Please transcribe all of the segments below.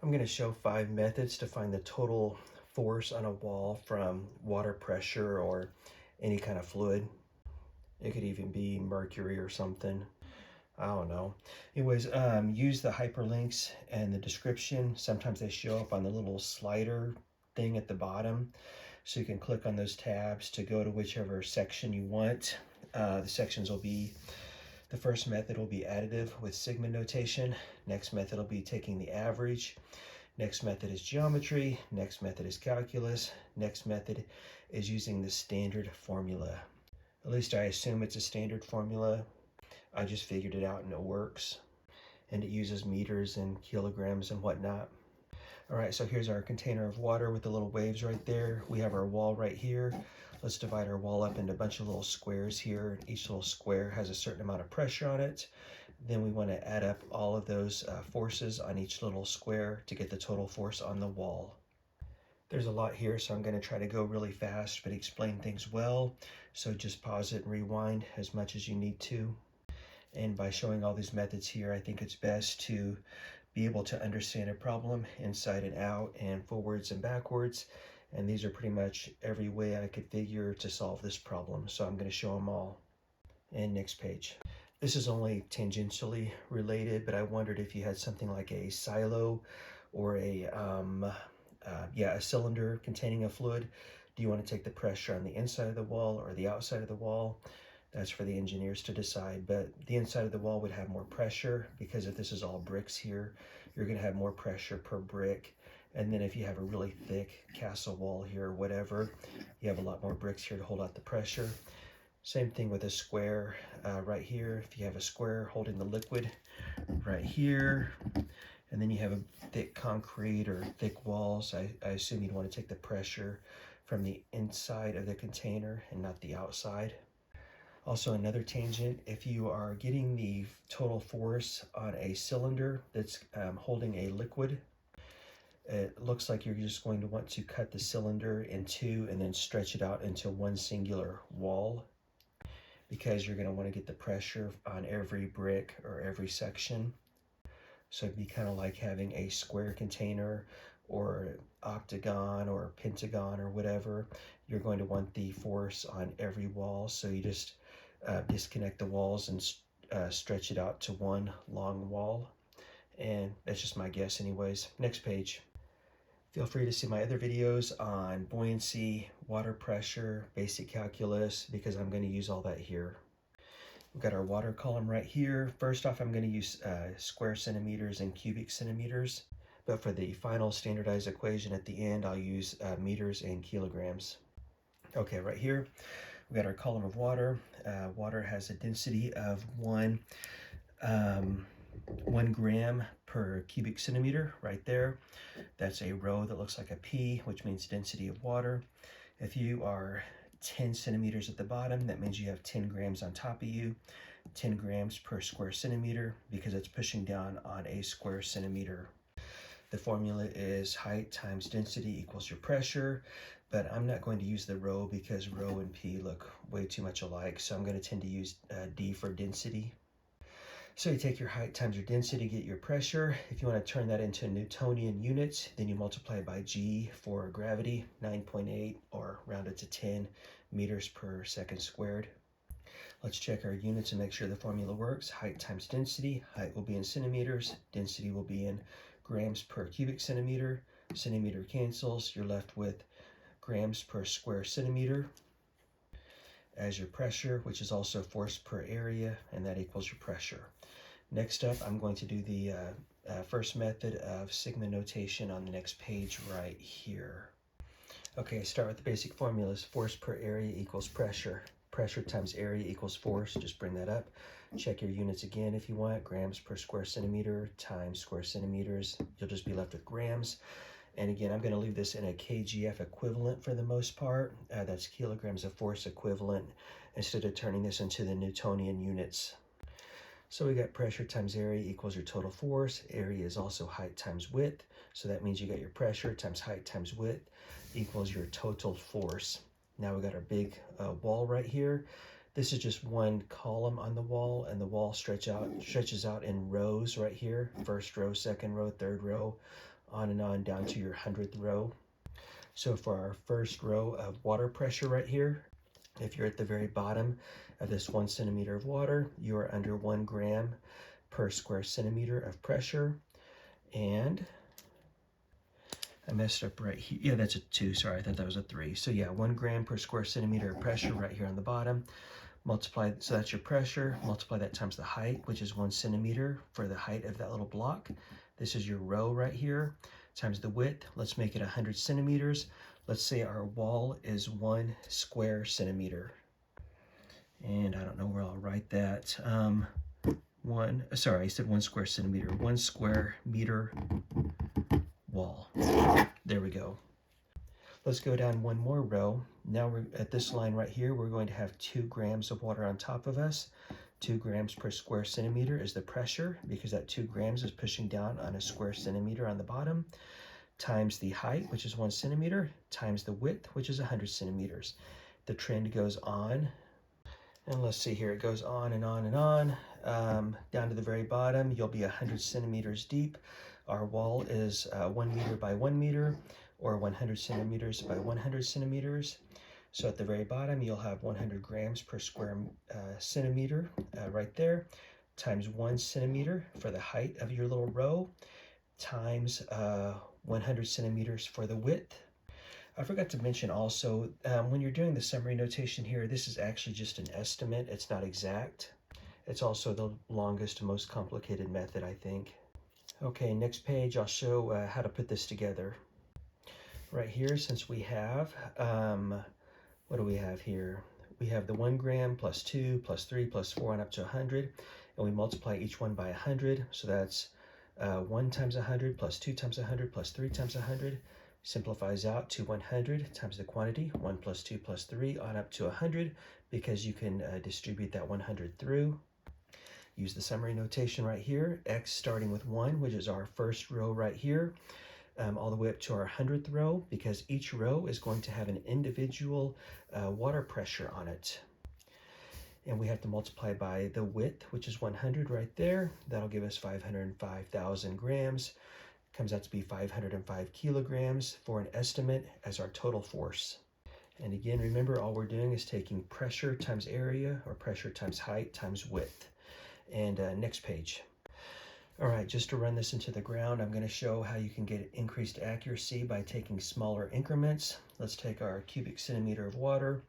I'm going to show 5 methods to find the total force on a wall from water pressure or any kind of fluid. It could even be mercury or something. I don't know. Anyways, use the hyperlinks and the description. Sometimes they show up on the little slider thing at the bottom. So you can click on those tabs to go to whichever section you want. The sections will be, the first method will be additive with sigma notation. Next method will be taking the average. Next method is geometry. Next method is calculus. Next method is using the standard formula. At least I assume it's a standard formula. I just figured it out and it works. And it uses meters and kilograms and whatnot. All right, so here's our container of water with the little waves right there. We have our wall right here. Let's divide our wall up into a bunch of little squares here. Each little square has a certain amount of pressure on it. Then we want to add up all of those forces on each little square to get the total force on the wall. There's a lot here, so I'm going to try to go really fast but explain things well. So just pause it and rewind as much as you need to. And by showing all these methods here, I think it's best to be able to understand a problem inside and out and forwards and backwards. And these are pretty much every way I could figure to solve this problem. So I'm going to show them all. And next page. This is only tangentially related, but I wondered if you had something like a silo or a cylinder containing a fluid. Do you want to take the pressure on the inside of the wall or the outside of the wall? That's for the engineers to decide, but the inside of the wall would have more pressure because if this is all bricks here, you're going to have more pressure per brick. And then if you have a really thick castle wall here or whatever, you have a lot more bricks here to hold out the pressure. Same thing with a square right here. If you have a square holding the liquid right here, and then you have a thick concrete or thick walls, I assume you'd want to take the pressure from the inside of the container and not the outside. Also another tangent, if you are getting the total force on a cylinder that's holding a liquid, it looks like you're just going to want to cut the cylinder in two and then stretch it out into one singular wall, because you're going to want to get the pressure on every brick or every section. So it'd be kind of like having a square container or octagon or pentagon or whatever. You're going to want the force on every wall. So you just disconnect the walls and stretch it out to one long wall. And that's just my guess anyways. Next page. Feel free to see my other videos on buoyancy, water pressure, basic calculus, because I'm going to use all that here. We've got our water column right here. First off, I'm going to use square centimeters and cubic centimeters. But for the final standardized equation at the end, I'll use meters and kilograms. Okay, right here, we've got our column of water. Water has a density of 1 gram per cubic centimeter right there. That's a row that looks like a P, which means density of water. If you are 10 centimeters at the bottom, that means you have 10 grams on top of you, 10 grams per square centimeter, because it's pushing down on a square centimeter. The formula is height times density equals your pressure, but I'm not going to use the rho because rho and P look way too much alike, so I'm going to tend to use D for density. So you take your height times your density, get your pressure. If you want to turn that into Newtonian units, then you multiply by G for gravity, 9.8, or rounded to 10 meters per second squared. Let's check our units and make sure the formula works. Height times density. Height will be in centimeters. Density will be in grams per cubic centimeter. Centimeter cancels. You're left with grams per square centimeter as your pressure, which is also force per area, and that equals your pressure. Next up, I'm going to do the first method of sigma notation on the next page right here. Okay, start with the basic formulas. Force per area equals pressure. Pressure times area equals force. Just bring that up. Check your units again if you want. Grams per square centimeter times square centimeters. You'll just be left with grams. And again, I'm going to leave this in a KGF equivalent for the most part. That's kilograms of force equivalent, instead of turning this into the Newtonian units. So we got pressure times area equals your total force. Area is also height times width. So that means you got your pressure times height times width equals your total force. Now we got our big wall right here. This is just one column on the wall, and the wall stretches out in rows right here. First row, second row, third row, on and on down to your 100th row. So for our first row of water pressure right here, if you're at the very bottom of this 1 centimeter of water, you are under 1 gram per square centimeter of pressure. And I messed up right here. Yeah, that's a 2. Sorry, I thought that was a 3. So yeah, 1 gram per square centimeter of pressure right here on the bottom. Multiply, so that's your pressure. Multiply that times the height, which is 1 centimeter for the height of that little block. This is your row right here, times the width. Let's make it 100 centimeters. Let's say our wall is 1 square centimeter. And I don't know where I'll write that. Sorry, I said 1 square centimeter. 1 square meter wall. There we go. Let's go down one more row. Now we're at this line right here. We're going to have 2 grams of water on top of us. 2 grams per square centimeter is the pressure, because that 2 grams is pushing down on a square centimeter on the bottom, times the height, which is 1 centimeter, times the width, which is 100 centimeters. The trend goes on, and let's see here, it goes on and on and on. Down to the very bottom, you'll be 100 centimeters deep. Our wall is 1 meter by 1 meter, or 100 centimeters by 100 centimeters. So at the very bottom, you'll have 100 grams per square centimeter right there, times 1 centimeter for the height of your little row, times 100 centimeters for the width. I forgot to mention also, when you're doing the summary notation here, this is actually just an estimate. It's not exact. It's also the longest and most complicated method, I think. Okay, next page, I'll show how to put this together. Right here, since we have, what do we have here? We have the 1 gram plus 2 plus 3 plus 4 and up to 100, and we multiply each one by 100. So that's 1 times 100 plus 2 times 100 plus 3 times 100. Simplifies out to 100 times the quantity, 1 plus 2 plus 3 on up to 100, because you can distribute that 100 through. Use the summary notation right here, x starting with 1, which is our first row right here, all the way up to our 100th row, because each row is going to have an individual water pressure on it. And we have to multiply by the width, which is 100 right there. That'll give us 505,000 grams. Comes out to be 505 kilograms for an estimate as our total force. And again, remember, all we're doing is taking pressure times area, or pressure times height times width. And next page. All right, just to run this into the ground, I'm going to show how you can get increased accuracy by taking smaller increments. Let's take our cubic centimeter of water,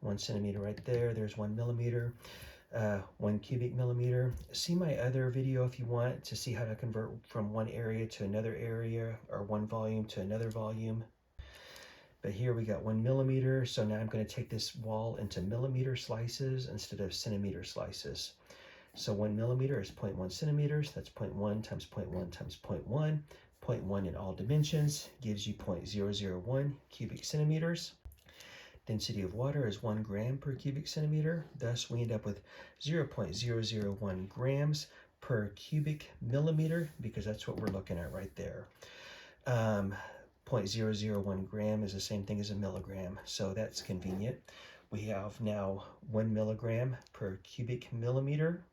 1 centimeter right there, there's 1 millimeter, 1 cubic millimeter. See my other video if you want to see how to convert from one area to another area, or one volume to another volume. But here we got 1 millimeter, so now I'm going to take this wall into millimeter slices instead of centimeter slices. So 1 millimeter is 0.1 centimeters. That's 0.1 times 0.1 times 0.1. 0.1 in all dimensions gives you 0.001 cubic centimeters. Density of water is 1 gram per cubic centimeter. Thus, we end up with 0.001 grams per cubic millimeter, because that's what we're looking at right there. 0.001 gram is the same thing as a milligram, so that's convenient. We have now 1 milligram per cubic millimeter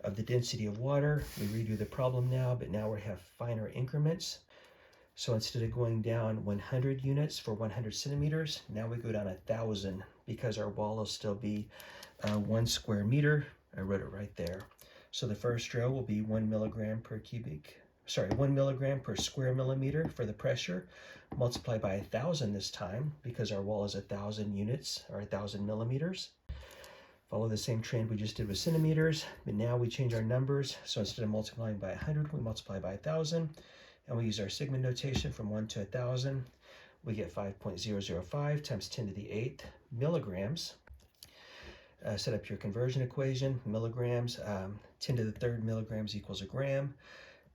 of the density of water. We redo the problem now, but now we have finer increments. So instead of going down 100 units for 100 centimeters, now we go down 1,000, because our wall will still be 1 square meter. I wrote it right there. So the first row will be 1 milligram per 1 milligram per square millimeter for the pressure, multiplied by 1,000 this time, because our wall is 1,000 units, or 1,000 millimeters. Follow the same trend we just did with centimeters, but now we change our numbers. So instead of multiplying by 100, we multiply by 1,000, and we use our sigma notation from 1 to 1,000. We get 5.005 times 10 to the 8th milligrams. Set up your conversion equation. Milligrams, 10 to the 3rd milligrams equals a gram.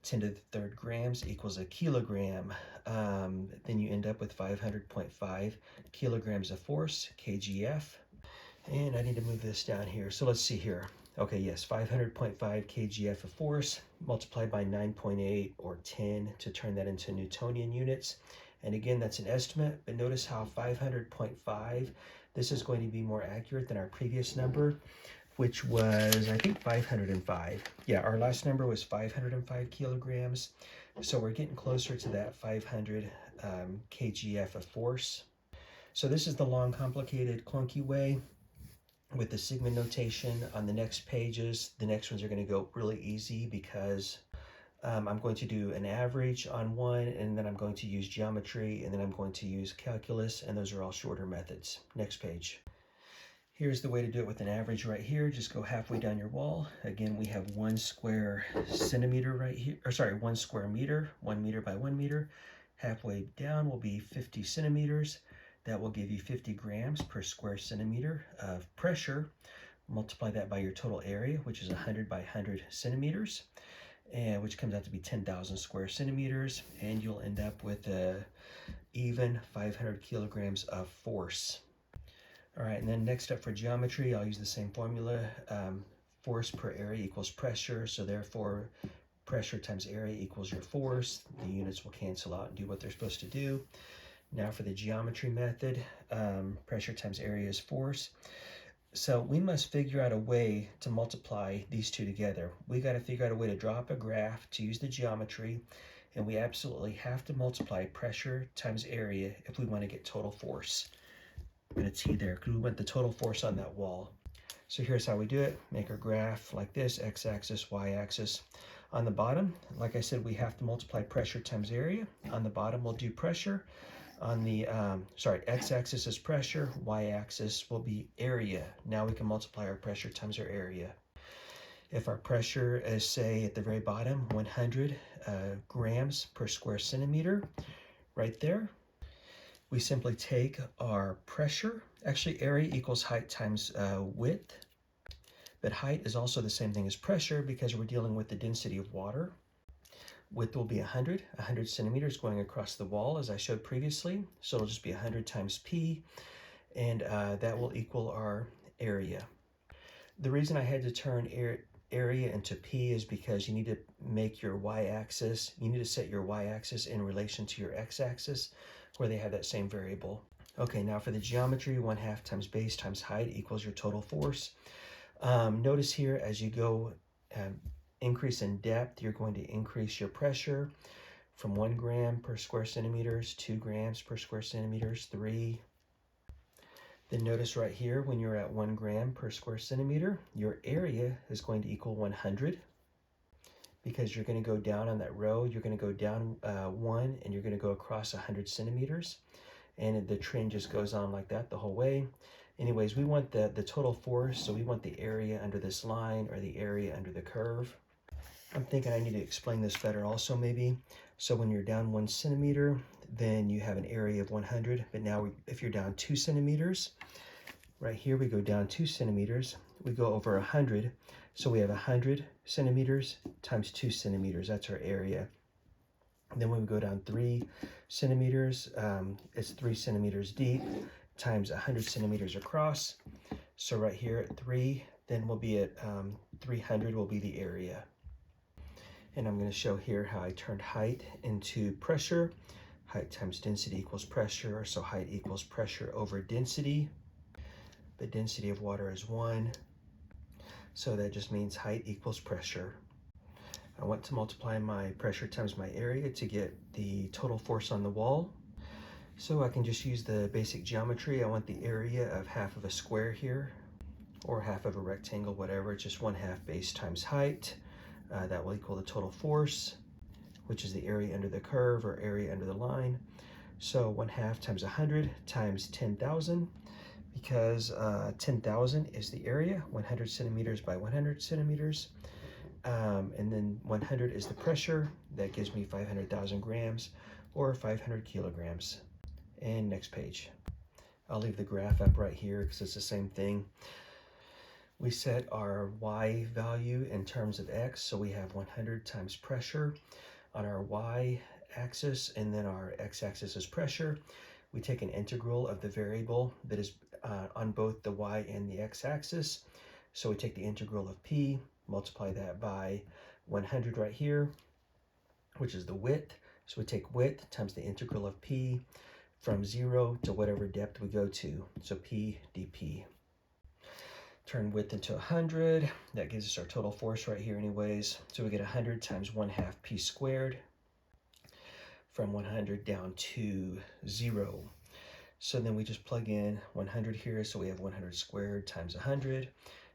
10 to the 3rd grams equals a kilogram. Then you end up with 500.5 kilograms of force, kgf. And I need to move this down here. So let's see here. Okay, yes, 500.5 kgf of force multiplied by 9.8 or 10 to turn that into Newtonian units. And again, that's an estimate, but notice how 500.5, this is going to be more accurate than our previous number, which was, I think, 505. Yeah, our last number was 505 kilograms. So we're getting closer to that 500 kgf of force. So this is the long, complicated, clunky way with the sigma notation. On the next pages, the next ones are going to go really easy because I'm going to do an average on one, and then I'm going to use geometry, and then I'm going to use calculus, and those are all shorter methods. Next page. Here's the way to do it with an average right here. Just go halfway down your wall. Again, we have 1 square centimeter right here, or sorry, 1 square meter, 1 meter by 1 meter. Halfway down will be 50 centimeters. That will give you 50 grams per square centimeter of pressure. Multiply that by your total area, which is 100 by 100 centimeters, and which comes out to be 10,000 square centimeters, and you'll end up with a even 500 kilograms of force. All right, and then next up for geometry, I'll use the same formula. Force per area equals pressure, so therefore pressure times area equals your force. The units will cancel out and do what they're supposed to do. Now for the geometry method, pressure times area is force. So we must figure out a way to multiply these two together. We got to figure out a way to draw up a graph to use the geometry, and we absolutely have to multiply pressure times area if we want to get total force. I'm going to T there because we want the total force on that wall. So here's how we do it. Make our graph like this, x-axis, y-axis. On the bottom, like I said, we have to multiply pressure times area. On the bottom, we'll do pressure. On the, x-axis is pressure, y-axis will be area. Now we can multiply our pressure times our area. If our pressure is, say, at the very bottom, 100 grams per square centimeter, right there, we simply take our pressure. Actually, area equals height times width, but height is also the same thing as pressure because we're dealing with the density of water. Width will be 100 centimeters going across the wall, as I showed previously. So it'll just be 100 times P, and that will equal our area. The reason I had to turn area into P is because you need to make your y-axis, you need to set your y-axis in relation to your x-axis where they have that same variable. Okay, now for the geometry, 1/2 times base times height equals your total force. Notice here as you go increase in depth, you're going to increase your pressure from 1 gram per square centimeters, 2 grams per square centimeters, 3. Then notice right here, when you're at 1 gram per square centimeter, your area is going to equal 100 because you're going to go down on that row. You're going to go down 1 and you're going to go across 100 centimeters. And the trend just goes on like that the whole way. Anyways, we want the total force, so we want the area under this line or the area under the curve. I'm thinking I need to explain this better also maybe. So when you're down 1 centimeter, then you have an area of 100. But now if you're down 2 centimeters, right here we go down 2 centimeters, we go over 100. So we have 100 centimeters times 2 centimeters, that's our area. And then when we go down 3 centimeters, it's 3 centimeters deep times 100 centimeters across. So right here at 3, then we'll be at 300 will be the area. And I'm going to show here how I turned height into pressure. Height times density equals pressure, so height equals pressure over density. The density of water is 1, so that just means height equals pressure. I want to multiply my pressure times my area to get the total force on the wall. So I can just use the basic geometry. I want the area of half of a square here, or half of a rectangle, whatever. It's just 1/2 base times height. That will equal the total force, which is the area under the curve or area under the line. So 1/2 times 100 times 10,000, because 10,000 is the area, 100 centimeters by 100 centimeters. And then 100 is the pressure. That gives me 500,000 grams or 500 kilograms. And next page. I'll leave the graph up right here because it's the same thing. We set our y value in terms of x, so we have 100 times pressure on our y-axis, and then our x-axis is pressure. We take an integral of the variable that is on both the y and the x-axis. So we take the integral of p, multiply that by 100 right here, which is the width. So we take width times the integral of p from 0 to whatever depth we go to, so p dp. Turn width into 100, that gives us our total force right here anyways. So we get 100 times 1/2 p squared. from 100 down to 0. So then we just plug in 100 here, so we have 100 squared times 100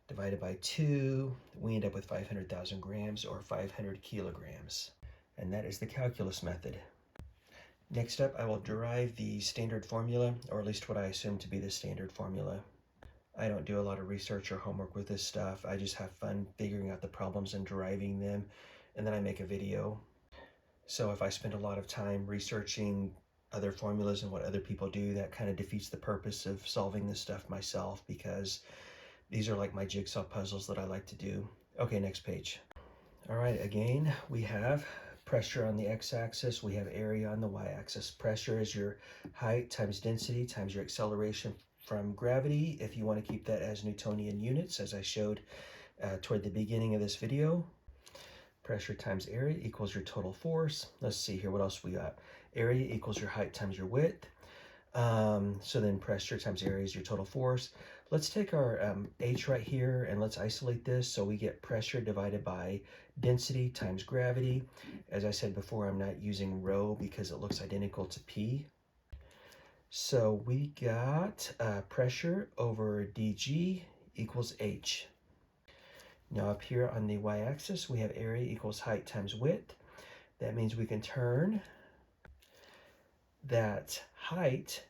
divided by 2. We end up with 500,000 grams or 500 kilograms. And that is the calculus method. Next up, I will derive the standard formula, or at least what I assume to be the standard formula. I don't do a lot of research or homework with this stuff. I just have fun figuring out the problems and deriving them, and then I make a video. So if I spend a lot of time researching other formulas and what other people do, that kind of defeats the purpose of solving this stuff myself, because these are like my jigsaw puzzles that I like to do. Okay, next page. All right, again, we have pressure on the x-axis, we have area on the y-axis. Pressure is your height times density times your acceleration from gravity, if you want to keep that as Newtonian units, as I showed toward the beginning of this video. Pressure times area equals your total force. Let's see here, what else we got? Area equals your height times your width. So then pressure times area is your total force. Let's take our H right here and let's isolate this. So we get pressure divided by density times gravity. As I said before, I'm not using rho because it looks identical to P. So we got pressure over dg equals H. Now up here on the y-axis, we have area equals height times width. That means we can turn that height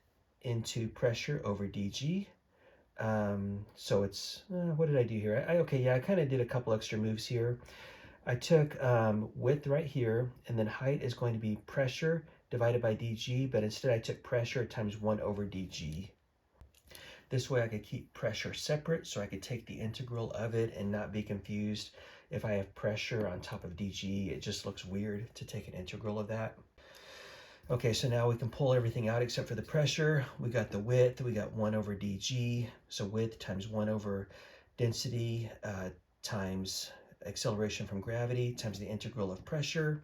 into pressure over dg. So it's, what did I do here? I kind of did a couple extra moves here. I took width right here, and then height is going to be pressure divided by dg, but instead I took pressure times 1 over dg. This way I could keep pressure separate, so I could take the integral of it and not be confused. If I have pressure on top of dg, it just looks weird to take an integral of that. Okay, so now we can pull everything out except for the pressure. We got the width, we got 1 over dg, so width times 1 over density times acceleration from gravity times the integral of pressure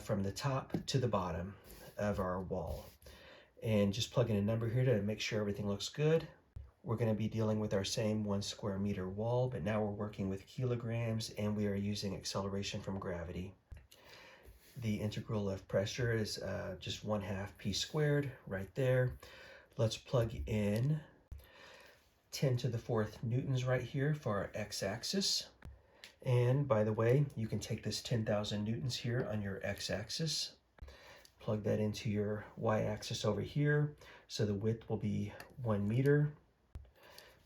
from the top to the bottom of our wall. And just plug in a number here to make sure everything looks good. We're going to be dealing with our same 1 square meter wall, but now we're working with kilograms and we are using acceleration from gravity. The integral of pressure is just 1/2 p squared right there. Let's plug in 10 to the 4th newtons right here for our x-axis. And by the way, you can take this 10,000 newtons here on your x-axis, plug that into your y-axis over here. So the width will be 1 meter.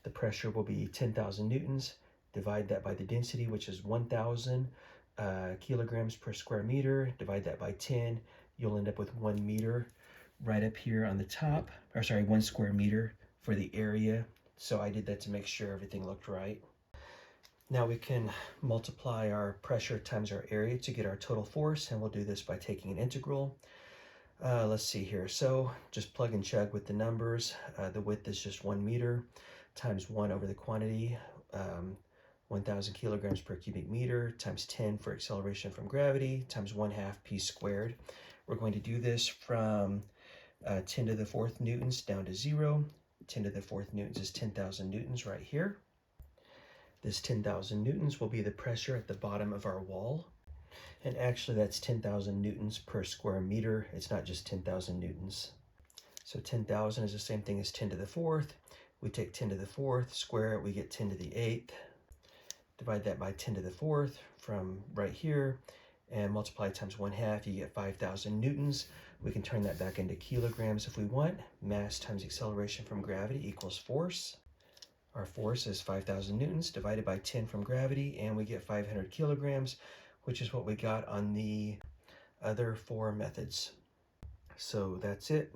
The pressure will be 10,000 newtons. Divide that by the density, which is 1,000 kilograms per square meter. Divide that by 10. You'll end up with 1 meter right up here on the top. Or sorry, 1 square meter for the area. So I did that to make sure everything looked right. Now we can multiply our pressure times our area to get our total force, and we'll do this by taking an integral. Let's see here. So just plug and chug with the numbers. The width is just 1 meter times 1 over the quantity, 1,000 kilograms per cubic meter times 10 for acceleration from gravity times 1/2 p squared. We're going to do this from 10 to the 4th newtons down to 0. 10 to the 4th newtons is 10,000 newtons right here. This 10,000 newtons will be the pressure at the bottom of our wall. And actually that's 10,000 newtons per square meter. It's not just 10,000 newtons. So 10,000 is the same thing as 10 to the 4th. We take 10 to the 4th, square it, we get 10 to the 8th. Divide that by 10 to the 4th from right here, and multiply times 1/2, you get 5,000 newtons. We can turn that back into kilograms if we want. Mass times acceleration from gravity equals force. Our force is 5,000 newtons divided by 10 from gravity, and we get 500 kilograms, which is what we got on the other 4 methods. So that's it.